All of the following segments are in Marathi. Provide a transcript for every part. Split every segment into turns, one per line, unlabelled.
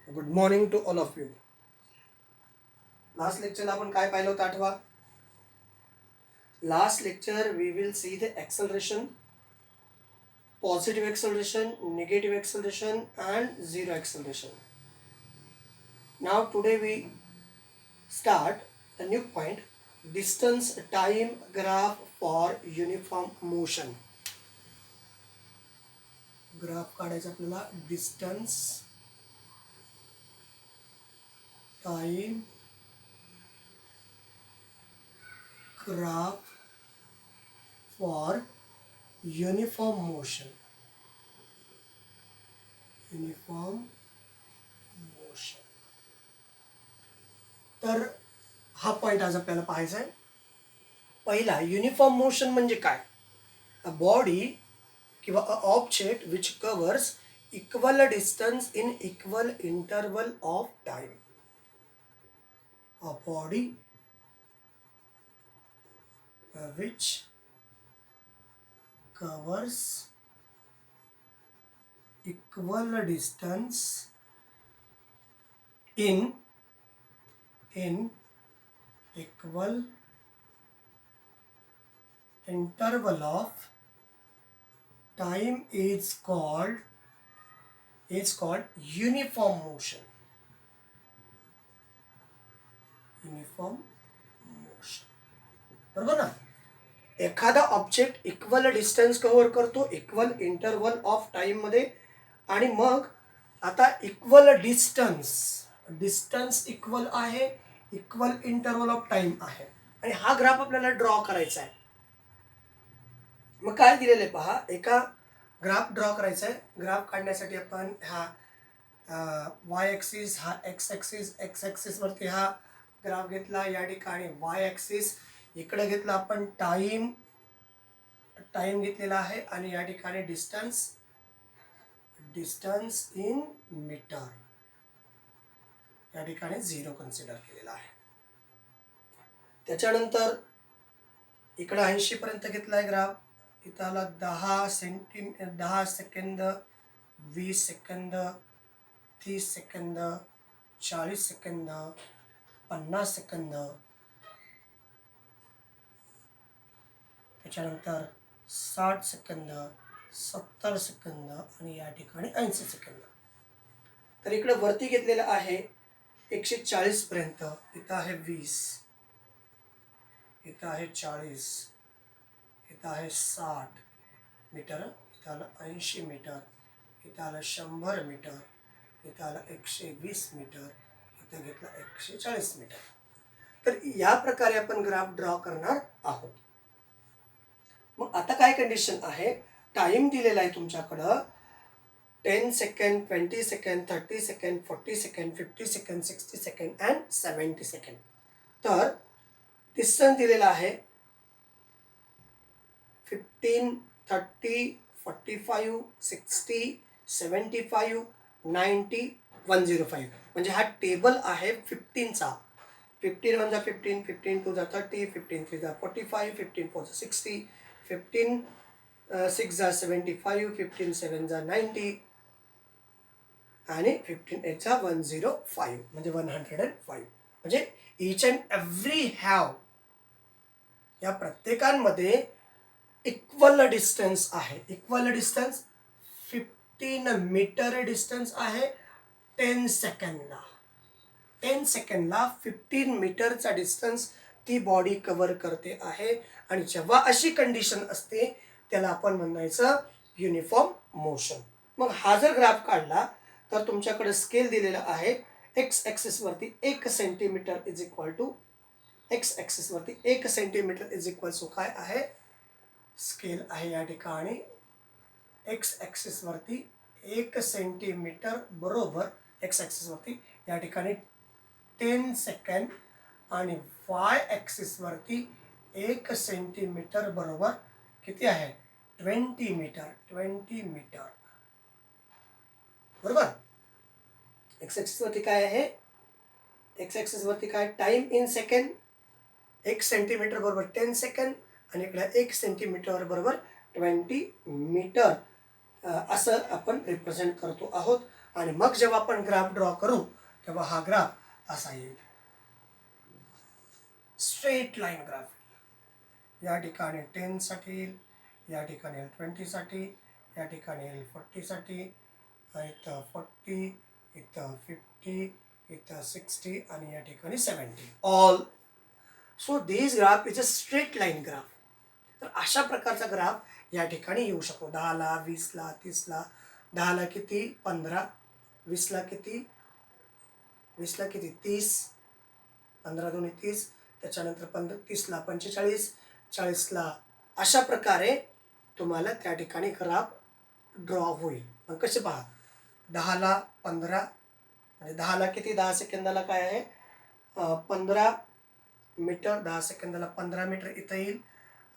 Good morning to all of you. Last लेक्चरला आपण काय पाहिलं होतं आठवा. Last lecture we will see the acceleration, positive acceleration, negative acceleration and zero acceleration. Now today we start a new point, distance time graph for uniform motion. Graph काढायचा आपल्याला distance time graph for uniform motion. Uniform motion. तर हा पॉइंट आज आपल्याला पाहायचा आहे. पहिला, युनिफॉर्म मोशन म्हणजे काय? अ बॉडी किंवा a object which covers equal distance in equal interval of time. A body which covers equal distance in equal interval of time is called uniform motion. Uniform motion. बरोबर ना? एखादा ऑब्जेक्ट इक्वल डिस्टन्स कव्हर करतो इक्वल इंटरवल ऑफ टाइम मध्ये, आणि मग आता इक्वल डिस्टन्स इक्वल आहे, इक्वल इंटरवल ऑफ टाइम आहे, आणि हा ग्राफ आपल्याला ड्रॉ करायचा आहे. मग काय दिलेलं आहे पहा. एका ग्राफ ड्रॉ करायचा आहे. ग्राफ काढण्यासाठी आपण हा वाय ॲक्सिस, हा एक्स ॲक्सिस वरती हा ग्राफ घेतला. या ठिकाणी वाय ॲक्सिस इकडे घेतला आपण टाइम घेतलेला आहे, आणि या ठिकाणी डिस्टन्स इन मीटर या ठिकाणी 0 कन्सिडर केलेला आहे. त्याच्यानंतर इकडे 80 पर्यंत घेतलाय ग्राफ. इथं आला 10 second, 20 second, 30 second, 40 second, 50 second, त्याच्यानंतर 60 सेकंद, 70 सेकंद, आणि या ठिकाणी 80 सेकंद. तर इकडे वरती घेतलेलं आहे 140 पर्यंत. इथं आहे 20, इथं आहे 40, इथं आहे 60 मीटर, इथं आलं 80 मीटर, इथं आलं 100 मीटर, इथं आलं 120 मीटर, इथं घेतलं 140 मीटर. तर या प्रकारे आपण ग्राफ ड्रॉ करणार आहोत. मग आता काय कंडिशन आहे? टाइम दिलेला आहे तुमच्याकडं 10 second, 20 second, 30 second, 40 second, 50 second, 60 second and 70 second. तर डिस्टन्स दिलेला आहे 15, 30, 45, 60, 75, 90, 105. म्हणजे हा टेबल आहे 15चा. 15 1 जा 15, 15 2 जा 30, 15 3 जा 45, 15 4 जा 60, 15 6 जा 75, 15 7 जा 90, आणि 15 8 जा 105, म्हणजे 105. म्हणजे इच अँड एव्हरी हॅव, या प्रत्येकांमध्ये इक्वल डिस्टन्स आहे. इक्वल डिस्टन्स 15 मीटर डिस्टन्स आहे 10 सेकंडला. 10 सेकंडला 15 मीटरचा डिस्टन्स ती बॉडी कव्हर करते आहे. आणि जेव्हा अशी कंडिशन असते त्याला आपण म्हणायचं युनिफॉर्म मोशन. मग हा जर ग्राफ काढला तर तुमच्याकडे स्केल दिलेला आहे. एक्स ॲक्सिस वरती 1 centimetre is equal to X axis वरती 1 सेंटीमीटर इज इक्वल टू काय आहे? स्केल आहे या ठिकाणी एक्स ॲक्सिस वरती 1 सेंटीमीटर बरोबर एक्स ॲक्सिस वरती या ठिकाणी 10 सेकंड, आणि वाय ॲक्सिस वरती 1 सेंटीमीटर बरोबर किती आहे? 20 मीटर. 20 मीटर बरोबर. एक्स ॲक्सिस वरती काय आहे? एक्स ॲक्सिस वरती काय? Time in second. 1 सेंटीमीटर बरोबर 10 सेकंड, आणि इकडे 1 सेंटीमीटर बरोबर 20 मीटर असं आपण रिप्रेझेंट करतो आहोत. आणि मग जेव्हा आपण ग्राफ ड्रॉ करू तेव्हा हा ग्राफ असा येईल, स्ट्रेट लाईन ग्राफ. या ठिकाणी 10 साठी येईल, या ठिकाणी 20 साठी, या ठिकाणी 40 साठी, इथं 40, इथं 50, इथं 60 आणि या ठिकाणी 70 all. So this graph is a straight line graph. तर अशा प्रकारचा ग्राफ या ठिकाणी येऊ शकतो. 10ला, 20ला, 30ला. 10ला किती? 15. 20ला किती? 20ला किती? 30. 15 दुनी 30. त्याच्यानंतर 30ला 45. 40ला. अशा प्रकारे तुम्हाला त्या ठिकाणी ग्राफ ड्रॉ होईल. मग कसे पहा, 10ला 15 म्हणजे 10ला किती? 10 सेकंदाला काय आहे? 15 मीटर. 10 सेकंदाला 15 मीटर इथं येईल.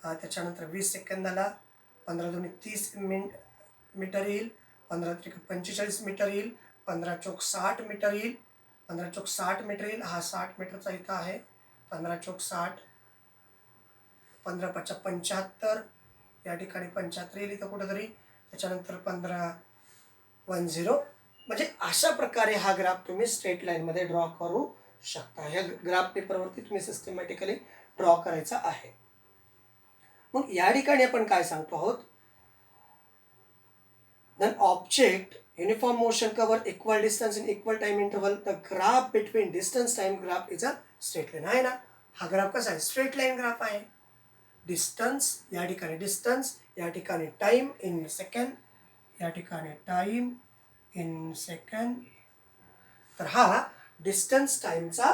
त्याच्यानंतर 20 सेकंदाला 15 दुनी 30 मीटर येईल. 15 त्रिक 45 मीटर येईल. 15 चौक 60 मीटर येईल. 15 चौक 60 मीटर येईल. हा 60 मीटरचा इथं आहे. 15 चौक 60. 15 पाचा 75. या ठिकाणी 75 येईल इथं कुठंतरी. त्याच्यानंतर 15 10. म्हणजे अशा प्रकारे हा ग्राफ तुम्ही स्ट्रेट लाईनमध्ये ड्रॉ करू शकता. ह्या ग्राफ पेपरवरती तुम्ही सिस्टमॅटिकली ड्रॉ करायचा आहे. मग या ठिकाणी आपण काय सांगतो आहोत, then object uniform motion cover equal distance in equal time interval, the graph between distance time graph is a straight line. आहे ना, हा ग्राफ कसा आहे? स्ट्रेट लाईन ग्राफ आहे. डिस्टन्स, या ठिकाणी डिस्टन्स, या ठिकाणी टाइम इन सेकंड, या ठिकाणी टाइम इन सेकंड. तर हा डिस्टन्स टाइमचा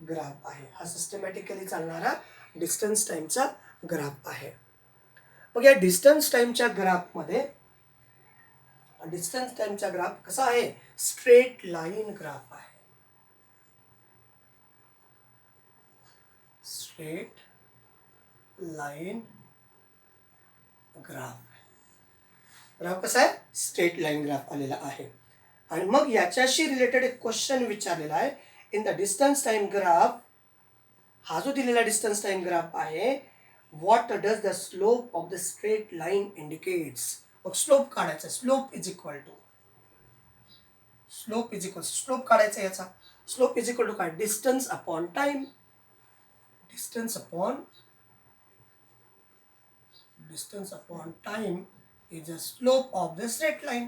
ग्राफ आहे. हा सिस्टमॅटिकली चालणारा डिस्टन्स टाइमचा ग्राफ आहे. मग या डिस्टन्स टाइमच्या ग्राफमध्ये डिस्टन्स टाइमचा ग्राफ कसा आहे? स्ट्रेट लाईन ग्राफ आहे. Straight line graph. ग्राफ कसा आहे? स्ट्रेट लाईन ग्राफ आलेला आहे. आणि मग याच्याशी रिलेटेड एक क्वेश्चन विचारलेला आहे. In the distance time graph, हा जो दिलेला डिस्टन्स टाइम ग्राफ आहे, what does the slope of the straight line indicates. मग स्लोप काढायचा. Slope is equal to slope काढायचा याचा. स्लोप इज इक्वल टू काय? Distance upon time. Distance upon time is a slope of the straight line.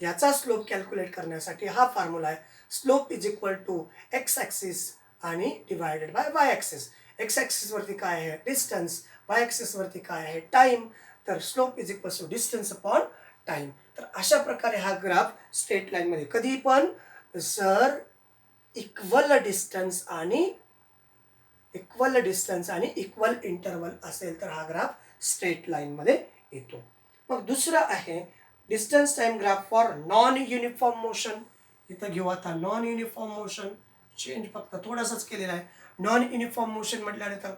याचा स्लोप कॅल्क्युलेट करण्यासाठी हा फॉर्म्युला आहे. Slope is equal to X axis आणि divided by Y axis. X axis वरती काय आहे? डिस्टन्स. वाय ॲक्सिस वरती काय आहे? टाइम. तर slope is equal to distance upon time. तर अशा प्रकारे हा ग्राफ स्ट्रेट लाईन मध्ये कधी पण जर इक्वल डिस्टन्स आणि इक्वल इंटरवल असेल तर हा ग्राफ स्ट्रेट लाईन मध्ये येतो. मग दुसरं आहे distance time graph for non uniform motion. इथं घेऊ आता नॉन युनिफॉर्म मोशन. चेंज फक्त थोडासाच केलेला आहे. नॉन युनिफॉर्म मोशन म्हटल्यानंतर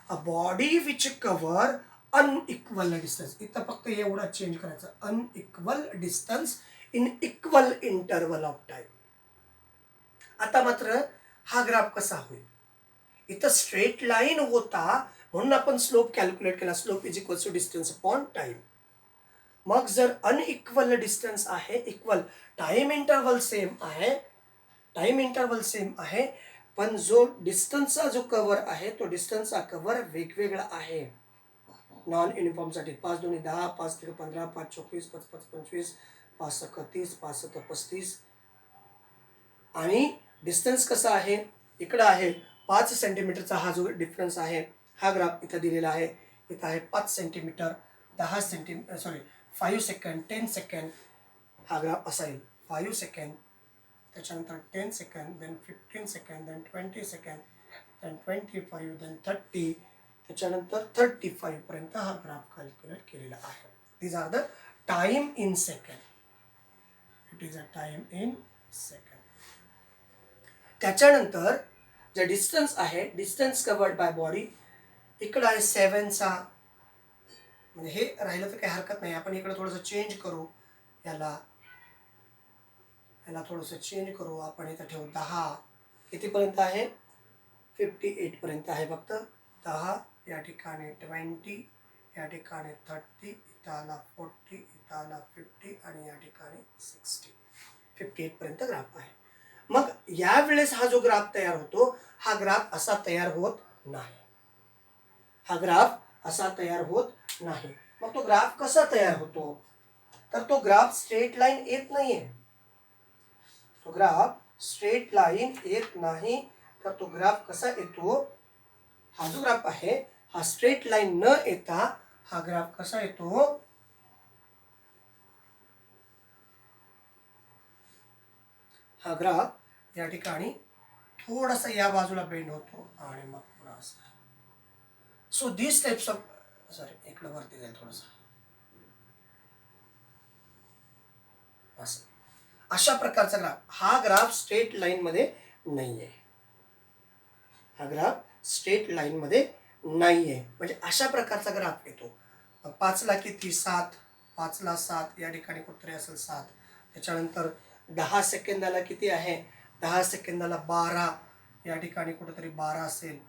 अ body which cover unequal distance. इथं फक्त एवढा चेंज करायचा. Unequal distance in equal interval of time. आता मात्र हा ग्राफ कसा होईल? इथं स्ट्रेट लाईन होता म्हणून आपण स्लोप कॅल्क्युलेट केला. Slope is equal to distance upon time. मग जर अनइक्वल डिस्टन्स आहे, इक्वल टाइम इंटरवल सेम आहे, पण जो डिस्टन्सचा जो कव्हर आहे तो डिस्टन्सचा कव्हर वेगवेगळा आहे. नॉन युनिफॉर्मसाठी 5 दुनी 10, 5 त्रिक 15, 5 चौक 20, 5 5 25, 5 सक 30, 5 7 35. आणि डिस्टन्स कसा आहे? इकडं आहे 5 सेंटीमीटरचा हा जो डिफरन्स आहे. हा ग्राफ इथं दिलेला आहे. इथं आहे 5 centimetre, 10 centimetre, sorry 5 second, 10 second. हा ग्राफ असा येईल. 5 सेकंड, त्याच्यानंतर 10 second, then 15 second, then 20 second, then 25, then 30, त्याच्यानंतर 35 पर्यंत हा ग्राफ कॅल्क्युलेट केलेला आहे. These are the time in second. It is a time in second. त्याच्यानंतर जे डिस्टन्स आहे, डिस्टन्स कवर्ड बाय बॉडी, इकडं आहे 7चा. म्हणजे हे राहिलं तर काही हरकत नाही. आपण इकडे थोडंसं चेंज करू. याला थोडंसं चेंज करू. आपण इथं ठेवू 10. कितीपर्यंत आहे? 58 पर्यंत आहे फक्त. 10, या ठिकाणी 20, या ठिकाणी 30, इथं आला 40, इथं आला 50 आणि या ठिकाणी 60. 58 पर्यंत ग्राफ आहे. मग यावेळेस हा जो ग्राफ तयार होतो, हा ग्राफ असा तयार होत नाही. हा ग्राफ असा तयार होत नाही. मग तो ग्राफ कसा तयार होतो? तर तो ग्राफ स्ट्रेट लाईन येत नाहीये. तो ग्राफ स्ट्रेट लाईन येत नाही. तर तो ग्राफ कसा येतो? हा जो ग्राफ आहे हा स्ट्रेट लाईन न येता हा ग्राफ कसा येतो? हा ग्राफ या ठिकाणी थोडासा या बाजूला बेंड होतो आणि मग पुन्हा असा. So this types of sorry इकडं वरती जाईल थोडंसं असं. अशा प्रकारचा ग्राफ. हा ग्राफ स्ट्रेट लाईन मध्ये नाहीये. हा ग्राफ स्ट्रेट लाईन मध्ये नाहीये. म्हणजे अशा प्रकारचा ग्राफ येतो. 5 ला किती 7, 5 ला 7 या ठिकाणी कुठतरी असेल 7. त्याच्यानंतर 10 सेकंदाला किती आहे? 10 सेकंदाला 12 या ठिकाणी कुठेतरी 12 असेल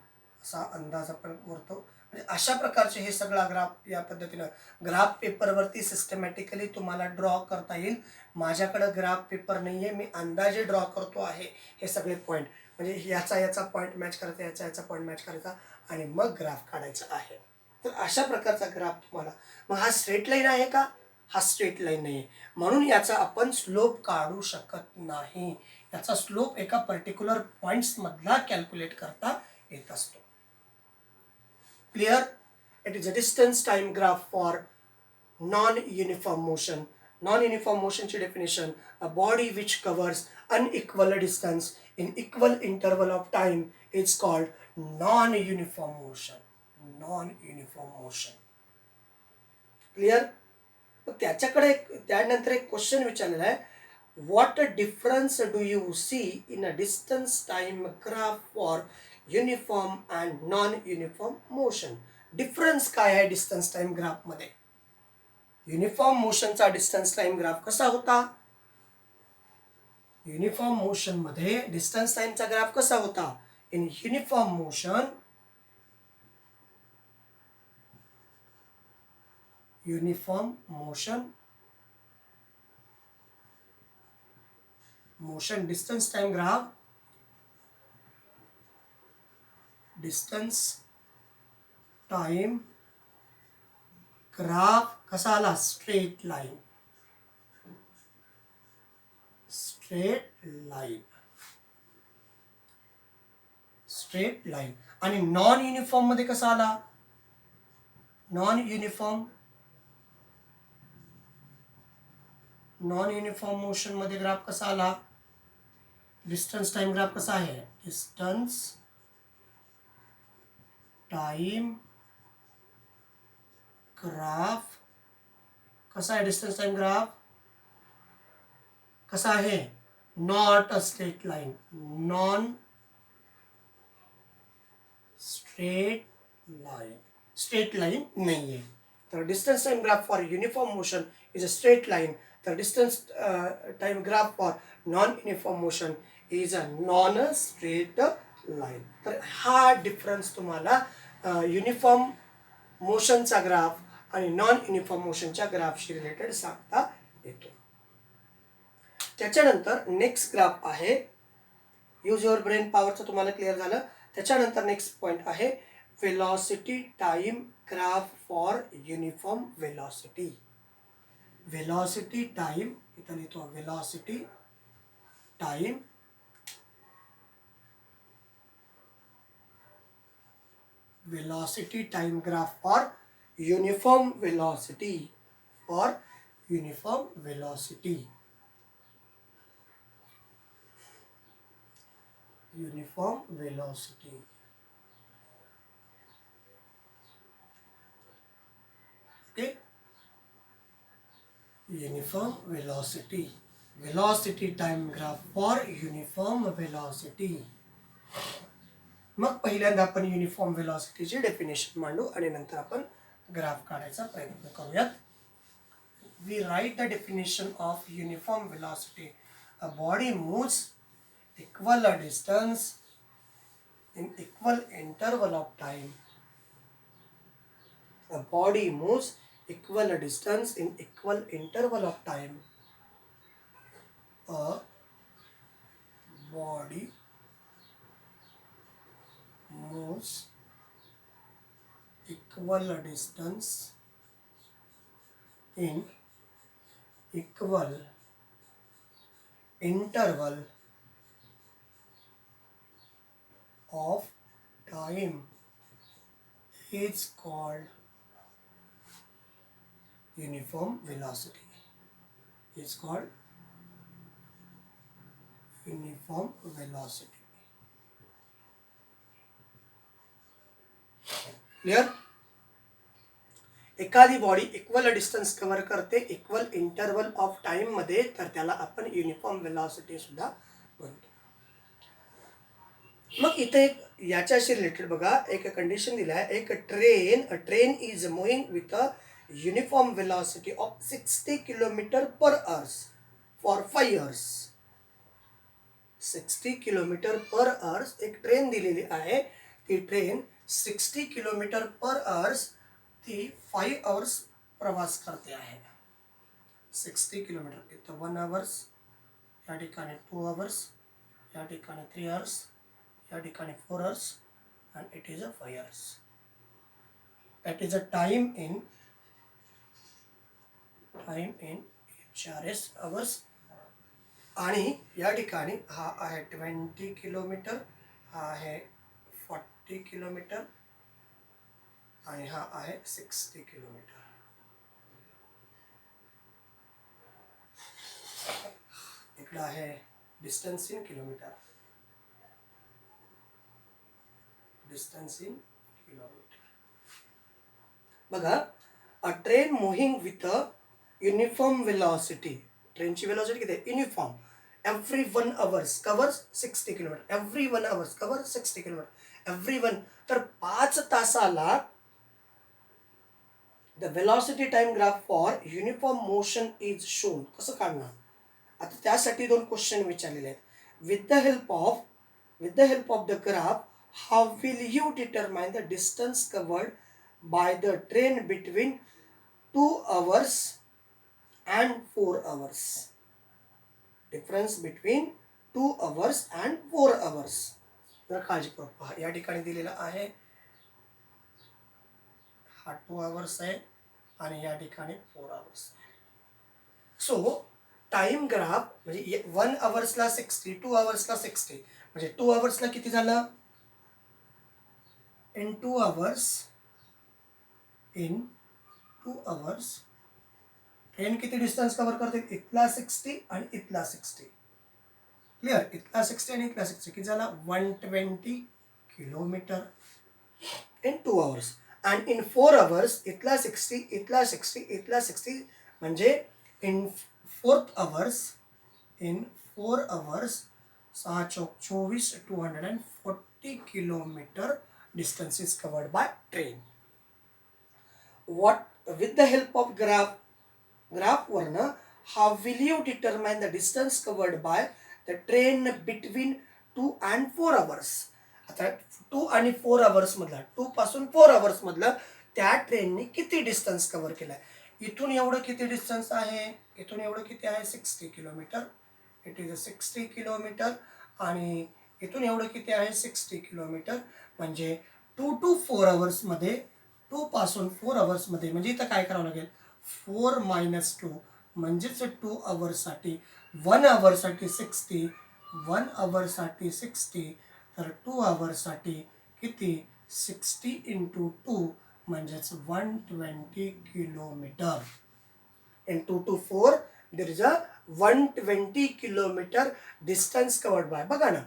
असा अंदाज आपण करतो. म्हणजे अशा प्रकारचे हे सगळा ग्राफ या पद्धतीनं ग्राफ पेपरवरती सिस्टमॅटिकली तुम्हाला ड्रॉ करता येईल. माझ्याकडे ग्राफ पेपर नाहीये, मी अंदाजे ड्रॉ करतो आहे हे सगळे पॉईंट. म्हणजे याचा पॉईंट मॅच करायचा, याचा पॉईंट मॅच करायचा आणि मग ग्राफ काढायचा आहे. तर अशा प्रकारचा ग्राफ तुम्हाला. मग हा स्ट्रेट लाईन आहे का? हा स्ट्रेट लाईन नाही. म्हणून याचा आपण स्लोप काढू शकत नाही. याचा स्लोप एका पर्टिक्युलर पॉइंट्स मधला कॅल्क्युलेट करता येत असतो. Clear? It is a distance time graph for non uniform motion. Non uniform मोशनची definition: a body which covers unequal distance in equal interval of time is called non-uniform motion. Non-uniform motion. Clear? त्याच्याकडे त्यानंतर एक क्वेश्चन विचारलेला आहे. What difference do you see in a distance time graph for uniform and non uniform motion? Difference काय आहे डिस्टन्स टाइम ग्राफ मध्ये? युनिफॉर्म मोशनचा डिस्टन्स टाइम ग्राफ कसा होता? युनिफॉर्म मोशन मध्ये डिस्टन्स टाइमचा ग्राफ कसा होता? In uniform motion motion distance time graph कसा आला? Straight line. आणि नॉन युनिफॉर्म मध्ये कसा आला? नॉन युनिफॉर्म मोशन मध्ये ग्राफ कसा आला? डिस्टन्स टाइम ग्राफ कसा आहे? डिस्टन्स टाइम ग्राफ कसा आहे? डिस्टन्स टाइम ग्राफ कसा आहे? Not a straight line. Non straight line नाहीये. तर distance time graph for uniform motion is a straight line. तर distance time graph for non uniform motion is a non straight line. तर हा डिफरन्स तुम्हाला युनिफॉर्म मोशनचा ग्राफ आणि नॉन युनिफॉर्म मोशनच्या ग्राफशी रिलेटेड सांगता येतो. त्याच्यानंतर नेक्स्ट ग्राफ आहे यूज युअर ब्रेन पॉवरचं. तुम्हाला क्लिअर झालं. त्याच्यानंतर नेक्स्ट पॉईंट आहे velocity time graph for uniform velocity. Velocity time इथं लिहितो velocity time graph for uniform velocity. Okay? Uniform velocity. Velocity time graph for uniform velocity. मग पहिल्यांदा आपण युनिफॉर्म वेलॉसिटीची डेफिनेशन मांडू आणि नंतर आपण ग्राफ काढायचा प्रयत्न करूयात. We write the definition of uniform velocity. A body moves equal distance in equal interval of time. A body moves equal distance in equal interval of time a body moves equal distance in equal interval of time is called uniform velocity. Is called uniform velocity. Clear? एखादी बॉडी इक्वल डिस्टन्स कव्हर करते इक्वल इंटरवल ऑफ टाइम मध्ये, तर त्याला आपण युनिफॉर्म वेलॉसिटी सुद्धा म्हणतो. मग इथे एक याच्याशी रिलेटेड बघा, एक कंडिशन दिला आहे, एक train is moving with a uniform velocity of 60 kilometre per hours for 5 years. 60 kilometre per hours एक ट्रेन दिलेली आहे. ती ट्रेन 60 किलोमीटर पर आवर्स ती 5 आवर्स प्रवास करते आहे. 60 किलोमीटर इथं 1 आवर्स, या ठिकाणी 2 आवर्स, या ठिकाणी 3 आवर्स, या ठिकाणी 4 hours, and it is a 5 hours. That is a time in HRS hours. आणि या ठिकाणी हा आहे 20 किलोमीटर, हा आहे 40 किलोमीटर, आणि हा आहे 60 किलोमीटर. इकडं आहे distance in kilometre. Distance in kilometre. बघा, a train moving with a uniform velocity. ट्रेनची वेलॉसिटी किती आहे? Uniform. Every 1 hours covers 60 kilometre. Every 1 hours cover 60 kilometre. Every 1, तर 5 तासाला the velocity time graph for uniform motion is shown. कसं काढणार? आता त्यासाठी 2 क्वेश्चन विचारलेले आहेत. With the help of the graph, how will you determine the distance covered by the train between 2 hours and 4 hours? Difference between 2 hours and 4 hours. जर काळजीपूर्वक पहा, या ठिकाणी दिलेला आहे हा 2 आवर्स आहे आणि या ठिकाणी 4 आवर्स आहे. सो टाइम ग्राफ म्हणजे 1 आवर्सला 60, 2 आवर्सला 60, म्हणजे 2 आवर्सला किती झालं? in 2 hours ट्रेन किती डिस्टन्स कव्हर करते? इथला 60 आणि इथला 60. क्लिअर? इथला 60 आणि इथला 60 किती झाला? 120 किलोमीटर इन 2 hours. आणि इन 4 hours इथला 60, इथला 60, इथला 60, म्हणजे in 4 hours 6 Chowk 24, 240 kilometre distance is covered by train. What with the help of graph वरनं how will you determine the distance covered by the train between 2 and 4 hours? आता 2 आणि 4 hours मधला, 2 पासून 4 hours मधला त्या ट्रेनने किती डिस्टन्स कव्हर केलाय? इथून एवढं किती डिस्टन्स आहे? इथून एवढं किती आहे? 60 किलोमीटर. It is 60 kilometre. आणि इथून एवढं किती आहे? 60 किलोमीटर. म्हणजे 2 to 4 hours मध्ये, 2 पासून 4 hours मध्ये, म्हणजे इथं काय करावं लागेल? 4 - 2 म्हणजेच 2 hours साठी, 1 hour साठी 60, 1 hour साठी 60, तर 2 hours साठी किती? 60 × 2 म्हणजेच 120 kilometre. In 2 to 4 there is a 120 kilometre distance covered bye. बघा ना,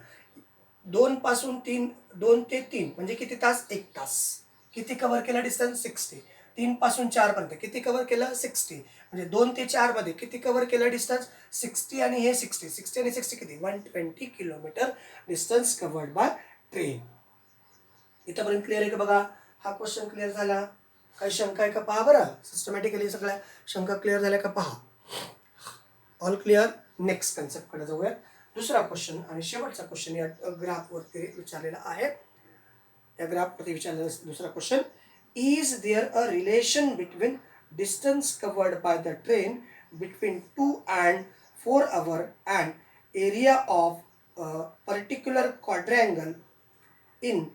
2 पासून 3, 2 ते 3 म्हणजे किती तास? 1 तास. किती कव्हर केला डिस्टन्स? 60. 3 पासून 4 पर्यंत किती कव्हर केलं? 60. म्हणजे 2 ते 4 मध्ये किती कव्हर केलं डिस्टन्स? 60 आणि हे 60. 60 आणि 60 किती? 120 kilometre distance covered by train. इथंपर्यंत क्लिअर आहे का? बघा, हा क्वेश्चन क्लिअर झाला. काही शंका आहे का पहा बरं. सिस्टमॅटिकली सगळ्या शंका क्लिअर झाल्या का पहा. All clear. नेक्स्ट कन्सेप्टकडे जाऊया. दुसरा क्वेश्चन आणि शेवटचा क्वेश्चन या ग्राफवरती विचारलेला आहे. या ग्राफवरती विचारलेला दुसरा question, is there a relation between distance covered by the train between 2 and 4 hour and area of a particular quadrangle in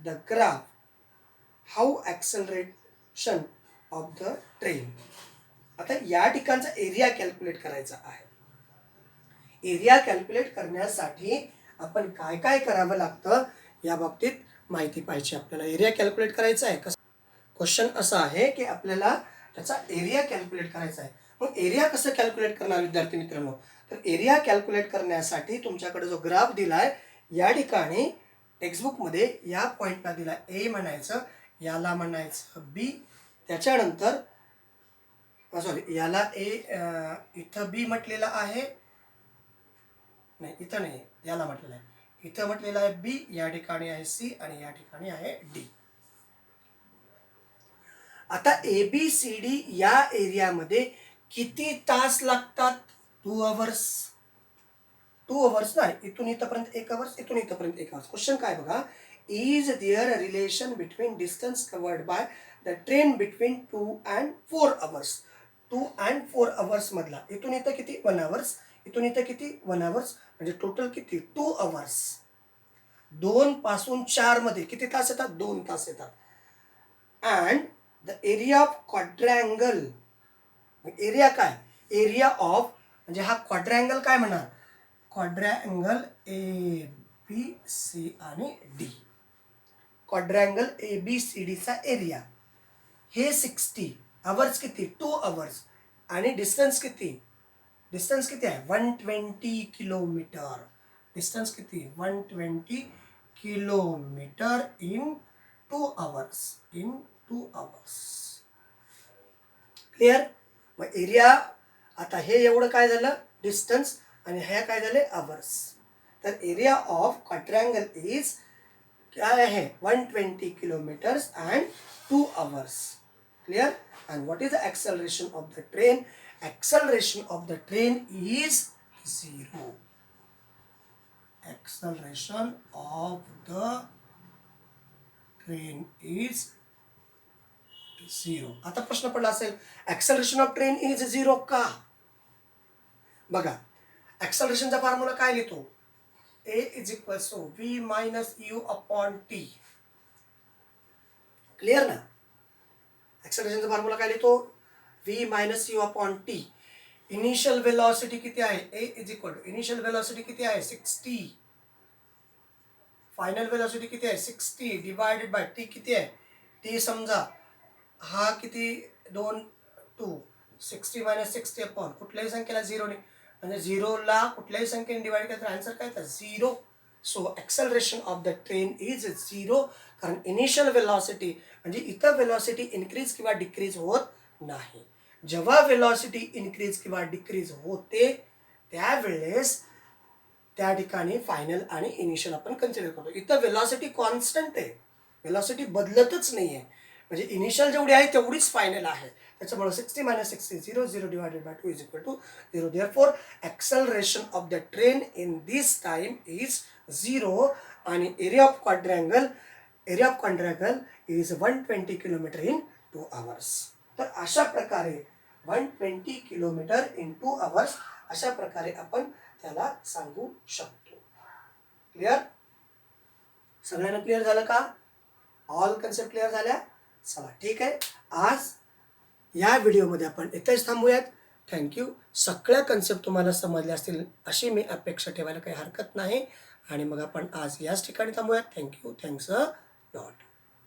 the graph, how acceleration of the train. आता या ठिकाणचा एरिया कॅल्क्युलेट करायचा आहे. एरिया कॅल्क्युलेट करण्यासाठी आपण काय काय करावं लागतं या बाबतीत माहिती पाहिजे आपल्याला. एरिया कॅल्क्युलेट करायचा आहे. क्वेश्चन असा आहे की आपल्याला त्याचा एरिया कॅल्क्युलेट करायचा आहे. मग एरिया कसं कॅल्क्युलेट करणार विद्यार्थी मित्रांनो? तर एरिया कॅल्क्युलेट करण्यासाठी तुमच्याकडे जो ग्राफ दिलाय या ठिकाणी टेक्स्टबुकमध्ये या पॉईंटला दिला ए म्हणायचं, याला म्हणायचं बी, त्याच्यानंतर सॉरी याला ए इथं बी म्हटलेलं आहे, नाही इथं नाही, याला म्हटलेलं आहे, इथं म्हटलेलं आहे बी, या ठिकाणी आहे सी आणि या ठिकाणी आहे डी. आता ए बी सी डी या एरियामध्ये किती तास लागतात? 2 hours. 2 hours नाही, इथून इथपर्यंत 1 hours, इथून इथपर्यंत 1 hours. क्वेश्चन काय बघा, is there relation between distance covered by the train between 2 and 4 hours. 2 and 4 hours मधला इथून इथं किती? 1 hours. इथून इथं किती? 1 hours. म्हणजे टोटल किती? 2 hours. 2 पासून 4 मध्ये किती तास येतात? 2 तास येतात. And the area of quadrangle, area काय? एरिया ऑफ म्हणजे हा क्वाड्रँगल काय म्हणणार? क्वाड्रँगल ए बी सी आणि D. Quadrangle A B C डीचा एरिया हे 60. आवर्स किती? 2 hours. आणि डिस्टन्स किती? डिस्टन्स किती आहे? 120 किलोमीटर. डिस्टन्स किती? 120 kilometre in 2 hours. In 2 hours. Clear? मग एरिया आता हे एवढं काय झालं? डिस्टन्स, आणि हे काय झाले? आवर्स. तर एरिया ऑफ क्वाड्रँगल इज काय आहे? 120 kilometres and 2 hours. Clear? And what is the acceleration of the train? Acceleration of the train is 0. Acceleration of the train is 0. आता प्रश्न पडला असेल, acceleration of train is 0 का? बघा, acceleration चा फॉर्म्युला काय लिहितो? A is equals to v minus u upon t. Clear ना? acceleration चा फॉर्म्युला काय लिहितो? v minus u upon t. Initial velocity किती आहे? a is equal to initial velocity किती आहे? 60. फायनल वेलॉसिटी किती आहे? 60 डिवायडेड बाय t किती आहे? t समजा हा किती? 2 60 minus 60 अपॉन कुठल्याही संख्येला 0 ने, म्हणजे 0 ला कुठल्याही संख्येने डिवाइड केलं तर आन्सर काय येतं? 0. So acceleration of the train is 0. कारण इनिशियल वेलॉसिटी म्हणजे इथं वेलॉसिटी इन्क्रीज किंवा डिक्रीज होत नाही. जेव्हा वेलॉसिटी इन्क्रीज किंवा डिक्रीज होते त्यावेळेस त्या ठिकाणी फायनल आणि इनिशियल आपण कन्सिडर करतो. इथं वेलॉसिटी कॉन्स्टंट आहे, वेलॉसिटी बदलतच नाही आहे, म्हणजे इनिशियल जेवढी आहे तेवढीच फायनल आहे. त्याच्यामुळे 60 minus 60 0 0 divided by 2 is equal to 0. Therefore acceleration of the train in this time is 0. आणि area of quadrangle is 120 kilometre in 2 hours. तर अशा प्रकारे 120 किलोमीटर इन 2 hours अशा प्रकारे आपण त्याला सांगू शकतो. क्लिअर? सगळ्यांना क्लिअर झालं का? ऑल कन्सेप्ट क्लिअर झाल्या? चला ठीक आहे, आज या व्हिडिओमध्ये आपण इथेच थांबूयात. थँक्यू. सगळ्या कन्सेप्ट तुम्हाला समजल्या असतील अशी मी अपेक्षा ठेवायला काही हरकत नाही, आणि मग आपण आज याच ठिकाणी थांबूयात. थँक्यू. Thanks a lot.